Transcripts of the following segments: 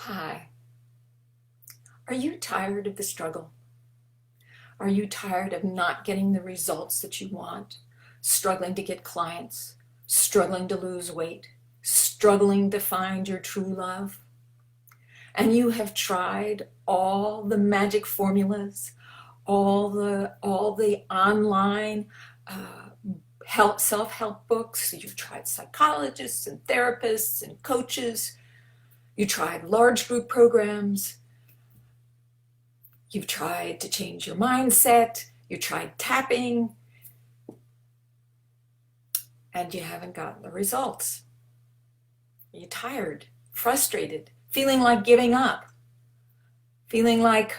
Hi. Are you tired of the struggle? Are you tired of not getting the results that you want? Struggling to get clients, struggling to lose weight, struggling to find your true love? And you have tried all the magic formulas, all the online self-help books. You've tried psychologists and therapists and coaches. You tried large group programs. You've tried to change your mindset, you tried tapping, and you haven't gotten the results. You're tired, frustrated, feeling like giving up, feeling like,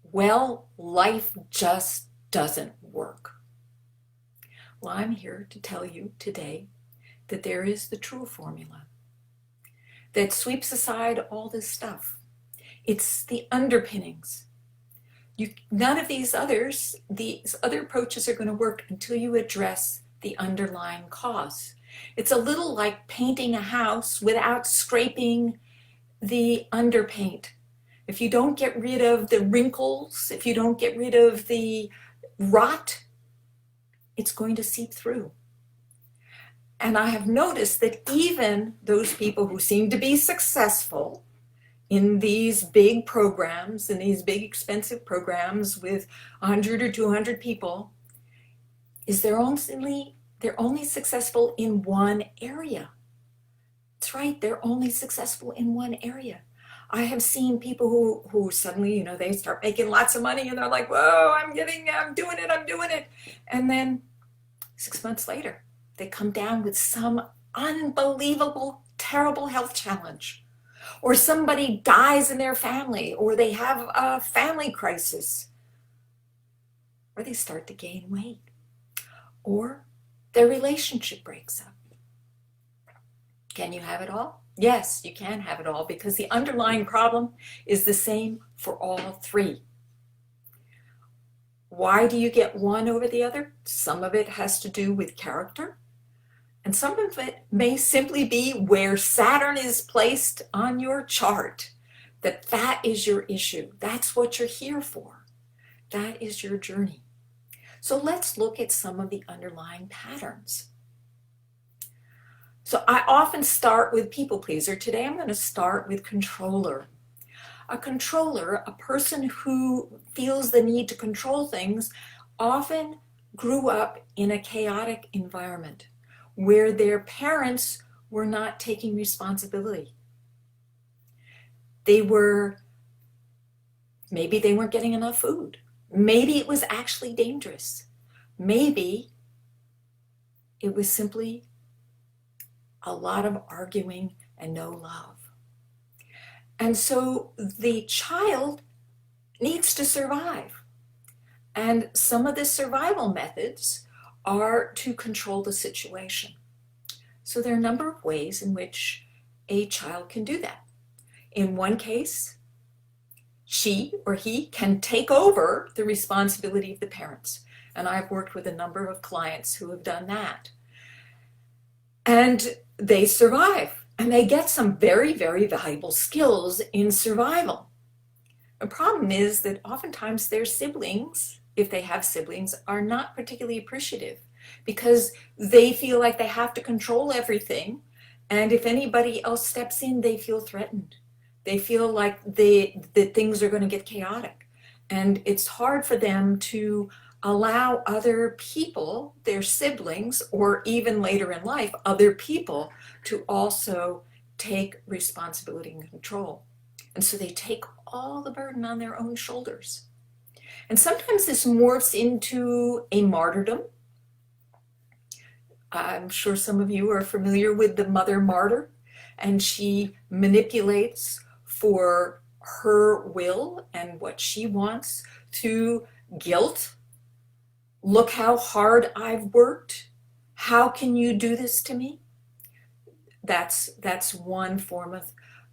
well, life just doesn't work. Well, I'm here to tell you today that there is the true formula that sweeps aside all this stuff. It's the underpinnings. None of these other approaches are going to work until you address the underlying cause. It's a little like painting a house without scraping the underpaint. If you don't get rid of the wrinkles, if you don't get rid of the rot, it's going to seep through. And I have noticed that even those people who seem to be successful in these big programs, in these big expensive programs with 100 or 200 people, they're only successful in one area. That's right, they're only successful in one area. I have seen people who suddenly, they start making lots of money and they're like, whoa, I'm doing it. And then 6 months later, they come down with some unbelievable, terrible health challenge. Or somebody dies in their family, or they have a family crisis, or they start to gain weight, or their relationship breaks up. Can you have it all? Yes, you can have it all, because the underlying problem is the same for all three. Why do you get one over the other? Some of it has to do with character. And some of it may simply be where Saturn is placed on your chart, that is your issue. That's what you're here for. That is your journey. So let's look at some of the underlying patterns. So I often start with people pleaser. Today I'm going to start with controller. A controller, a person who feels the need to control things, often grew up in a chaotic environment where their parents were not taking responsibility. Maybe they weren't getting enough food. Maybe it was actually dangerous. Maybe it was simply a lot of arguing and no love. And so the child needs to survive. And some of the survival methods are to control the situation. So there are a number of ways in which a child can do that. In one case, she or he can take over the responsibility of the parents. And I've worked with a number of clients who have done that. And they survive, and they get some very, very valuable skills in survival. The problem is that oftentimes their siblings, if they have siblings, are not particularly appreciative because they feel like they have to control everything. And if anybody else steps in, they feel threatened. They feel like that things are going to get chaotic. And it's hard for them to allow other people, their siblings, or even later in life, other people to also take responsibility and control. And so they take all the burden on their own shoulders. And sometimes this morphs into a martyrdom. I'm sure some of you are familiar with the mother martyr, and she manipulates for her will and what she wants through guilt. Look how hard I've worked. How can you do this to me? That's one form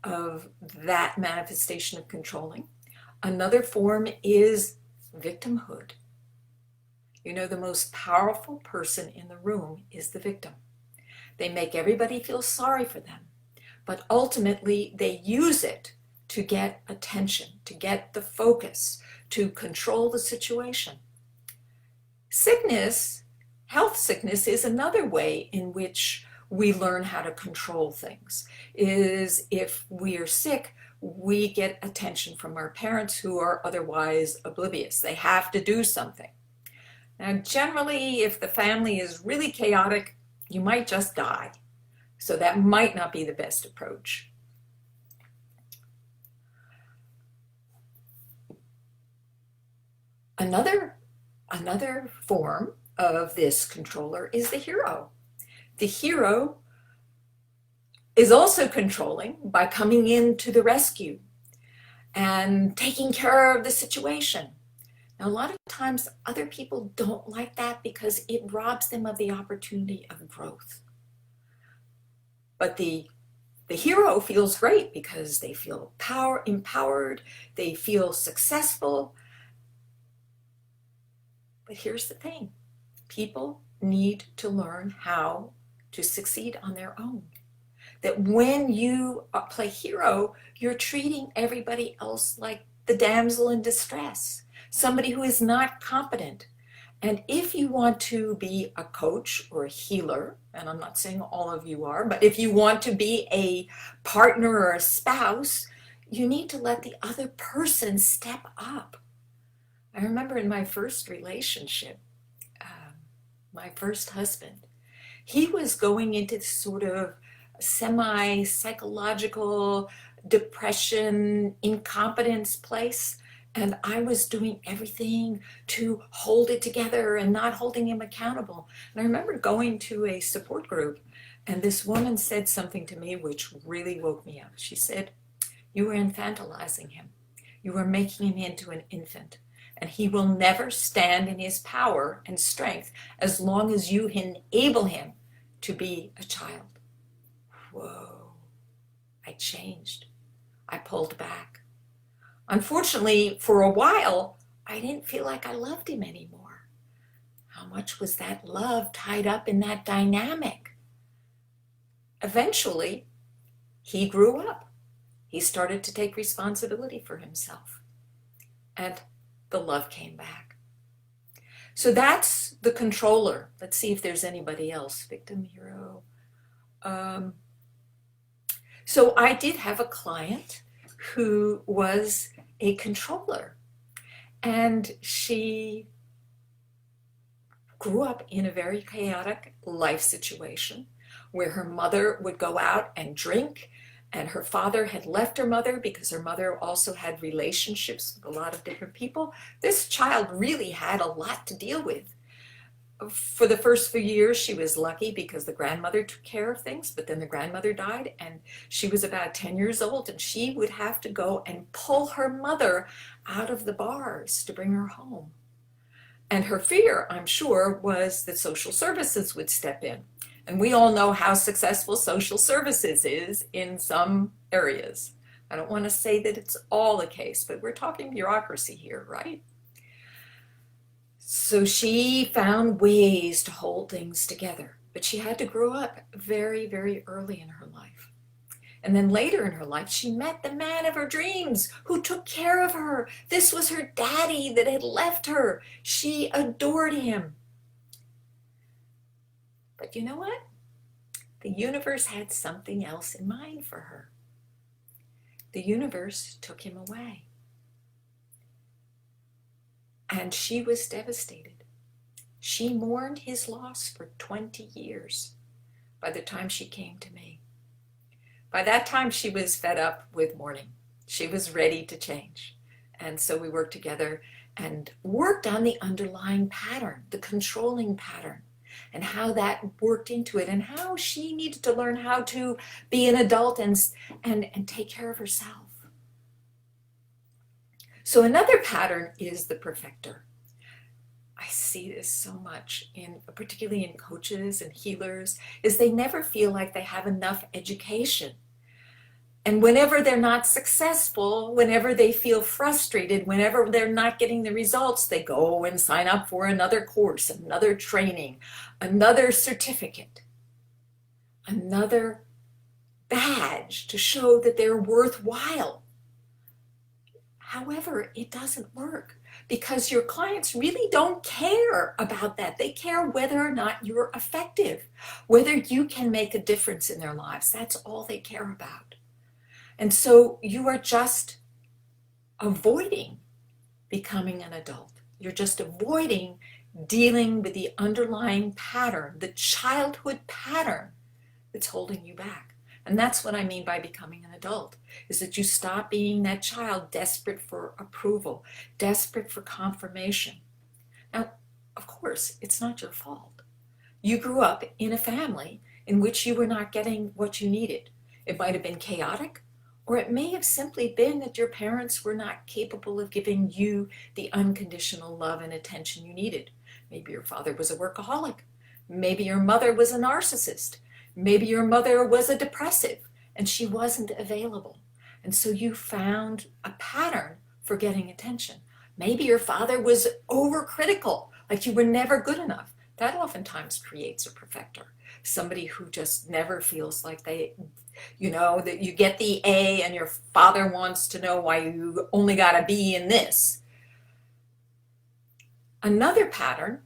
of that manifestation of controlling. Another form is victimhood. The most powerful person in the room is the victim. They make everybody feel sorry for them, but ultimately they use it to get attention, to get the focus, to control the situation. Sickness, health sickness, is another way in which we learn how to control things. Is if we are sick, we get attention from our parents who are otherwise oblivious. They have to do something. Now, generally, if the family is really chaotic, you might just die. So that might not be the best approach. Another form of this controller is the hero. The hero is also controlling by coming in to the rescue and taking care of the situation. Now, a lot of times other people don't like that because it robs them of the opportunity of growth. But the hero feels great because they feel empowered, they feel successful. But here's the thing, people need to learn how to succeed on their own. That when you play hero, you're treating everybody else like the damsel in distress, somebody who is not competent. And if you want to be a coach or a healer, and I'm not saying all of you are, but if you want to be a partner or a spouse, you need to let the other person step up. I remember in my first relationship, my first husband, he was going into this sort of semi-psychological depression, incompetence place. And I was doing everything to hold it together and not holding him accountable. And I remember going to a support group, and this woman said something to me which really woke me up. She said, "You were infantilizing him. You were making him into an infant. And he will never stand in his power and strength as long as you enable him to be a child." Whoa, I changed. I pulled back. Unfortunately, for a while, I didn't feel like I loved him anymore. How much was that love tied up in that dynamic? Eventually, he grew up. He started to take responsibility for himself. And the love came back. So that's the controller. Let's see if there's anybody else. Victim, hero. So I did have a client who was a controller, and she grew up in a very chaotic life situation where her mother would go out and drink, and her father had left her mother because her mother also had relationships with a lot of different people. This child really had a lot to deal with. For the first few years, she was lucky because the grandmother took care of things, but then the grandmother died, and she was about 10 years old, and she would have to go and pull her mother out of the bars to bring her home. And her fear, I'm sure, was that social services would step in. And we all know how successful social services is in some areas. I don't want to say that it's all the case, but we're talking bureaucracy here, right? So she found ways to hold things together, but she had to grow up very, very early in her life. And then later in her life, she met the man of her dreams who took care of her. This was her daddy that had left her. She adored him. But you know what? The universe had something else in mind for her. The universe took him away. And she was devastated. She mourned his loss for 20 years by the time she came to me. By that time, she was fed up with mourning. She was ready to change. And so we worked together and worked on the underlying pattern, the controlling pattern, and how that worked into it, and how she needed to learn how to be an adult and take care of herself. So another pattern is the perfecter. I see this so much, particularly in coaches and healers, is they never feel like they have enough education. And whenever they're not successful, whenever they feel frustrated, whenever they're not getting the results, they go and sign up for another course, another training, another certificate, another badge to show that they're worthwhile. However, it doesn't work because your clients really don't care about that. They care whether or not you're effective, whether you can make a difference in their lives. That's all they care about. And so you are just avoiding becoming an adult. You're just avoiding dealing with the underlying pattern, the childhood pattern that's holding you back. And that's what I mean by becoming an adult, is that you stop being that child desperate for approval, desperate for confirmation. Now, of course, it's not your fault. You grew up in a family in which you were not getting what you needed. It might have been chaotic, or it may have simply been that your parents were not capable of giving you the unconditional love and attention you needed. Maybe your father was a workaholic. Maybe your mother was a narcissist. Maybe your mother was a depressive and she wasn't available. And so you found a pattern for getting attention. Maybe your father was overcritical, like you were never good enough. That oftentimes creates a perfecter, somebody who just never feels like they, that you get the A and your father wants to know why you only got a B in this. Another pattern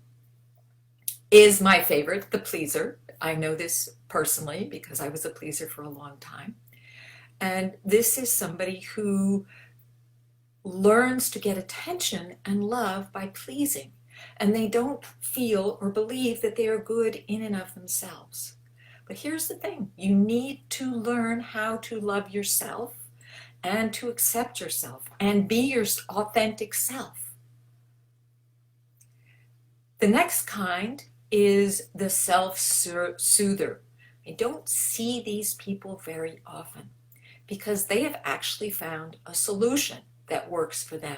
is my favorite, the pleaser. I know this personally because I was a pleaser for a long time. And this is somebody who learns to get attention and love by pleasing. And they don't feel or believe that they are good in and of themselves. But here's the thing. You need to learn how to love yourself and to accept yourself and be your authentic self. The next kind is the self-soother. I don't see these people very often because they have actually found a solution that works for them.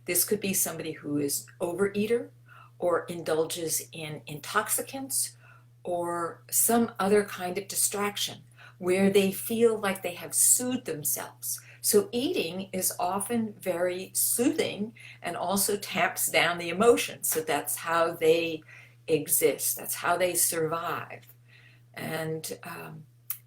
This could be somebody who is overeater or indulges in intoxicants or some other kind of distraction where they feel like they have soothed themselves. So eating is often very soothing and also tamps down the emotions. So that's how they exist. That's how they survive. And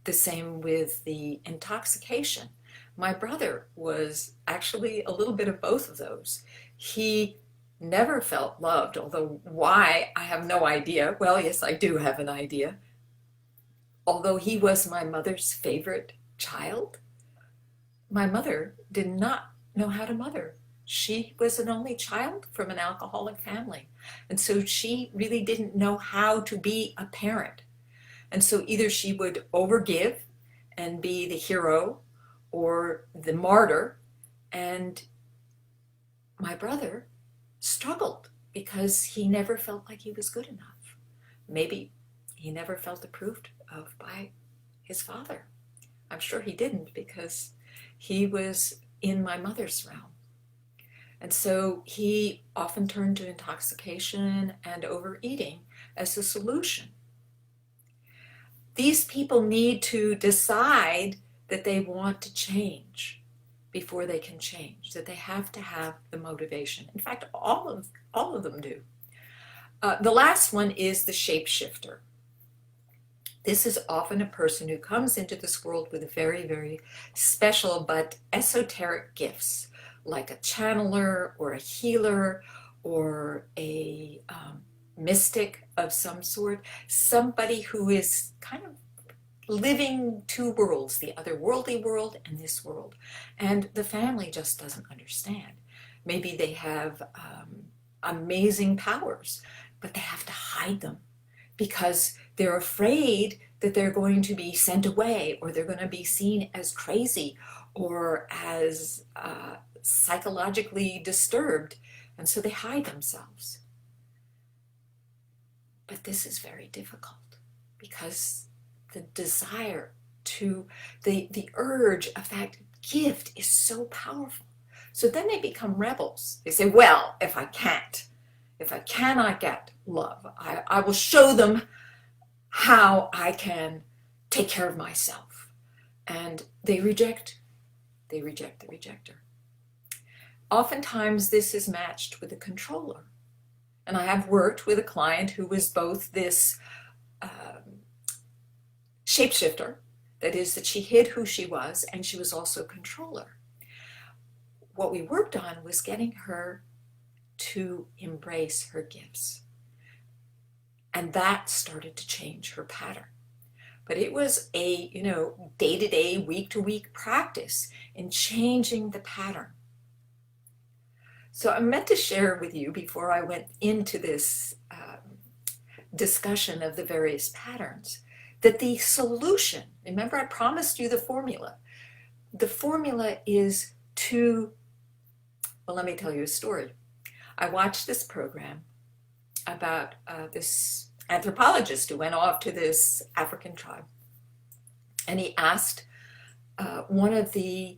the same with the intoxication. My brother was actually a little bit of both of those. He never felt loved, although why, I have no idea. Well, yes, I do have an idea. Although he was my mother's favorite child, my mother did not know how to mother. She was an only child from an alcoholic family. And so she really didn't know how to be a parent. And so either she would overgive and be the hero or the martyr. And my brother struggled because he never felt like he was good enough. Maybe he never felt approved of by his father. I'm sure he didn't because he was in my mother's realm. And so he often turned to intoxication and overeating as a solution. These people need to decide that they want to change before they can change, that they have to have the motivation. In fact, all of them do. The last one is the shapeshifter. This is often a person who comes into this world with very, very special but esoteric gifts, like a channeler or a healer or a mystic of some sort, somebody who is kind of living two worlds, the otherworldly world and this world. And the family just doesn't understand. Maybe they have amazing powers, but they have to hide them because they're afraid that they're going to be sent away or they're going to be seen as crazy or as psychologically disturbed. And so they hide themselves. But this is very difficult because the desire to, the urge of that gift is so powerful. So then they become rebels. They say, well, if I cannot get love, I will show them how I can take care of myself. And they reject the rejecter. Oftentimes this is matched with a controller. And I have worked with a client who was both this shapeshifter, that is, that she hid who she was, and she was also a controller. what we worked on was getting her to embrace her gifts. And that started to change her pattern. But it was a, day-to-day, week-to-week practice in changing the pattern. So I meant to share with you before I went into this discussion of the various patterns, that the solution, remember I promised you the formula is well, let me tell you a story. I watched this program about this anthropologist who went off to this African tribe, and he asked one of the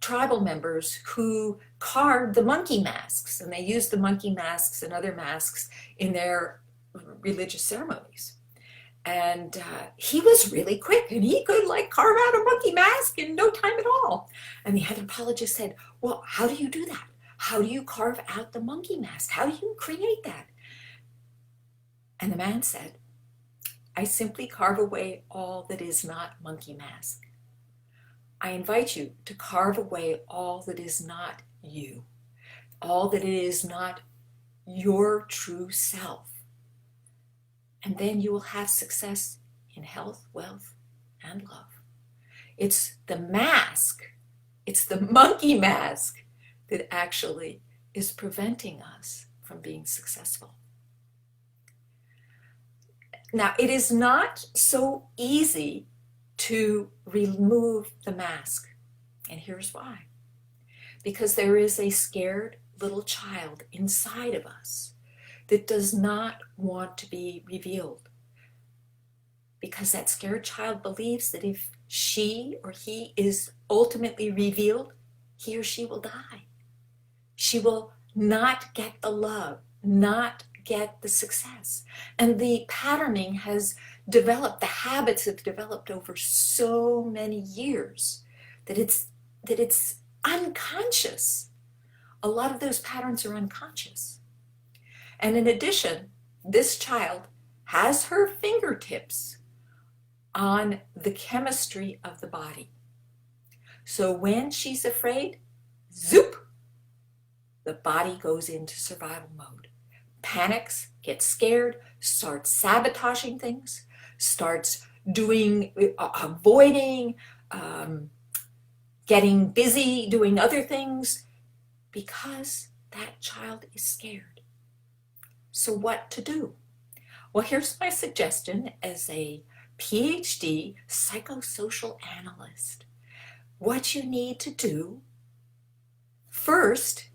tribal members who carved the monkey masks, and they used the monkey masks and other masks in their religious ceremonies. And he was really quick, and he could carve out a monkey mask in no time at all. And the anthropologist said, well, how do you do that? How do you carve out the monkey mask? How do you create that? And the man said, I simply carve away all that is not monkey mask. I invite you to carve away all that is not you, all that is not your true self. And then you will have success in health, wealth, and love. It's the mask, it's the monkey mask that actually is preventing us from being successful. Now, it is not so easy to remove the mask. And here's why. Because there is a scared little child inside of us that does not want to be revealed. Because that scared child believes that if she or he is ultimately revealed, he or she will die. She will not get the love, not get the success. And the patterning has developed, the habits have developed over so many years that it's unconscious. A lot of those patterns are unconscious. And in addition, this child has her fingertips on the chemistry of the body. So when she's afraid, zoop, the body goes into survival mode. Panics, gets scared, starts sabotaging things, starts avoiding, getting busy, doing other things, because that child is scared. So what to do? Well, here's my suggestion as a PhD psychosocial analyst. What you need to do first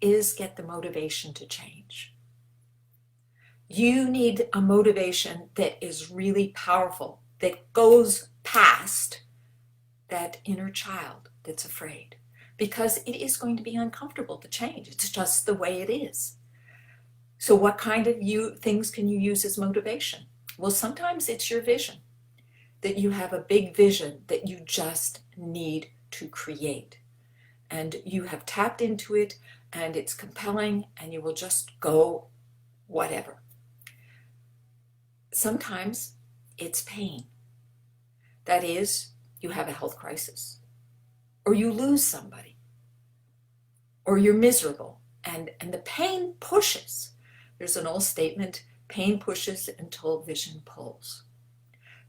is get the motivation to change. You need a motivation that is really powerful, that goes past that inner child that's afraid, because it is going to be uncomfortable to change. It's just the way it is. So what kind of things can you use as motivation? Well, sometimes it's your vision, that you have a big vision that you just need to create. And you have tapped into it, and it's compelling, and you will just go whatever. Sometimes it's pain. That is, you have a health crisis, or you lose somebody, or you're miserable, and the pain pushes. There's an old statement, pain pushes until vision pulls.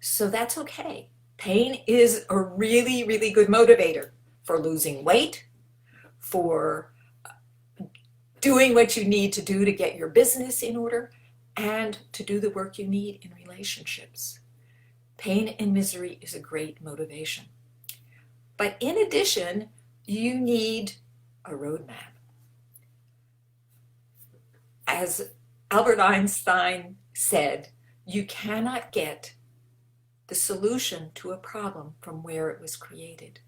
So that's okay. Pain is a really, really good motivator for losing weight, for doing what you need to do to get your business in order, and to do the work you need in relationships. Pain and misery is a great motivation. But in addition, you need a roadmap. As Albert Einstein said, you cannot get the solution to a problem from where it was created.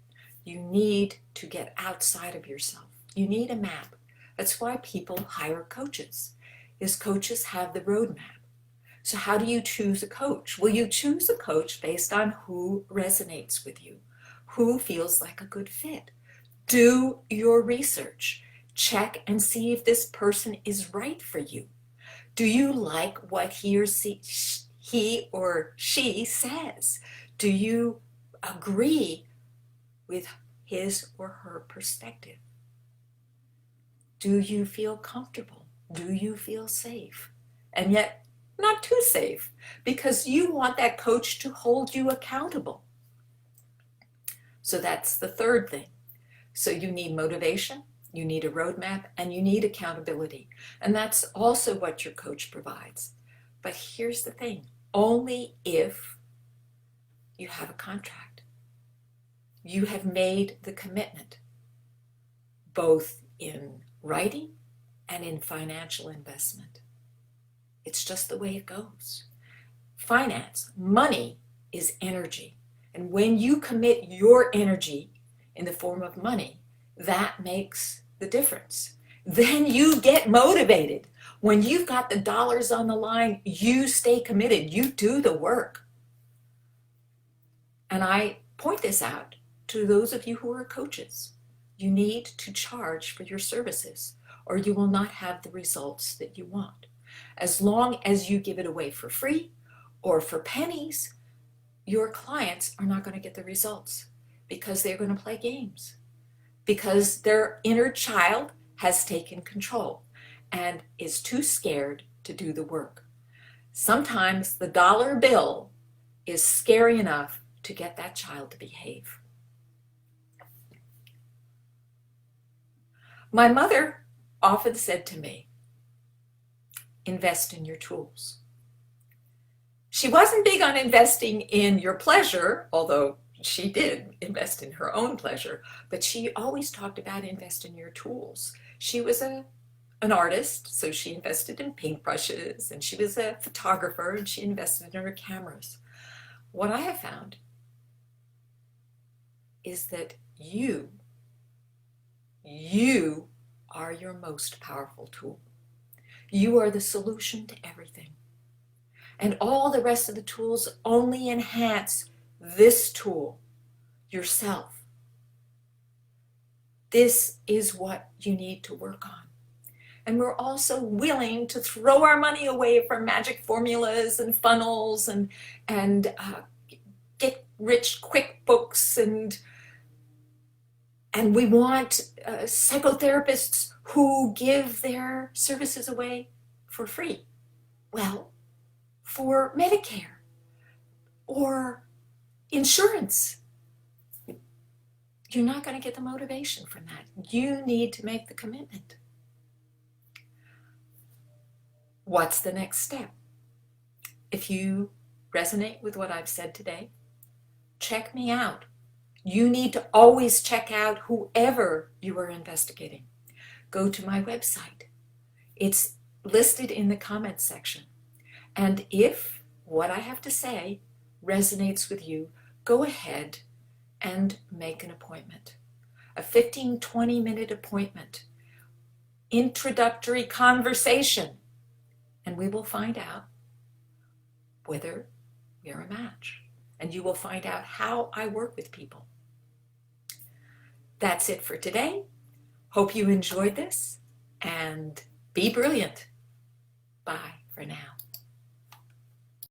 You need to get outside of yourself. You need a map. That's why people hire coaches, is coaches have the roadmap. So how do you choose a coach? Well, you choose a coach based on who resonates with you, who feels like a good fit. Do your research. Check and see if this person is right for you. Do you like what he or she says? Do you agree with his or her perspective. Do you feel comfortable? Do you feel safe? And yet not too safe, because you want that coach to hold you accountable. So that's the third thing. So you need motivation, you need a roadmap, and you need accountability. And that's also what your coach provides. But here's the thing, only if you have a contract. You have made the commitment, both in writing and in financial investment. It's just the way it goes. Finance, money, is energy. And when you commit your energy in the form of money, that makes the difference. Then you get motivated. When you've got the dollars on the line, you stay committed. You do the work. And I point this out to those of you who are coaches. You need to charge for your services, or you will not have the results that you want. As long as you give it away for free or for pennies, your clients are not going to get the results, because they're going to play games, because their inner child has taken control and is too scared to do the work. Sometimes the dollar bill is scary enough to get that child to behave. My mother often said to me, invest in your tools. She wasn't big on investing in your pleasure, although she did invest in her own pleasure, but she always talked about invest in your tools. She was an artist, so she invested in paintbrushes, and she was a photographer, and she invested in her cameras. What I have found is that you are your most powerful tool. You are the solution to everything. And all the rest of the tools only enhance this tool, yourself. This is what you need to work on. And we're also willing to throw our money away for magic formulas and funnels and get rich quick books, and we want psychotherapists who give their services away for free. Well, for Medicare or insurance, you're not going to get the motivation from that. You need to make the commitment. What's the next step? If you resonate with what I've said today, check me out. You need to always check out whoever you are investigating. Go to my website. It's listed in the comments section. And if what I have to say resonates with you, go ahead and make an appointment. A 15, 20-minute appointment. Introductory conversation. And we will find out whether we're a match. And you will find out how I work with people. That's it for today. Hope you enjoyed this, and be brilliant. Bye for now.